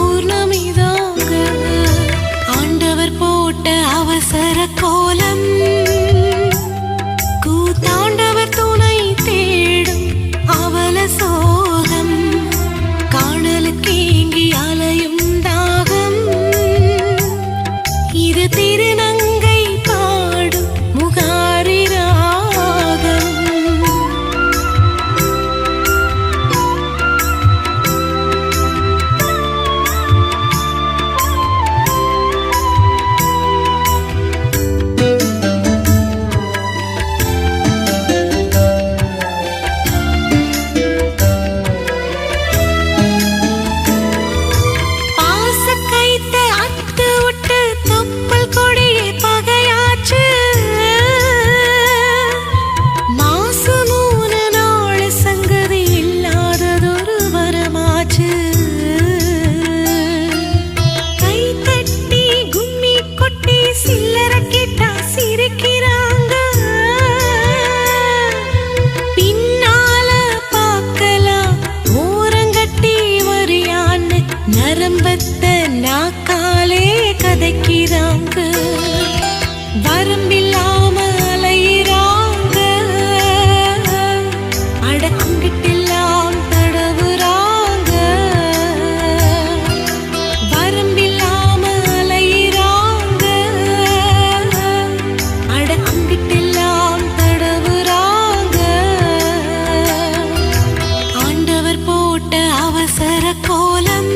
பௌர்ணமிதாங்க ஆண்டவர் போட்ட அவசர கோலம் கூத்தாண்டவர் துணை தேடும் அவல சோகம் காணலுக்கு ஏங்கி அலையும் தாகம் இது திருநங்கை பாடும் முகாரி ராகம் நரம்பத்த நாக்காலே கதைக்கிறாங்க வரம்பில்லாம அலையிறாங்க அடக்குங்கிட்டெல்லாம் தடவுறாங்க வரம்பில்லாம அலையிறாங்க அடக்குங்கிட்டெல்லாம் தடவுறாங்க ஆண்டவர் போட்ட அவசர கோலம்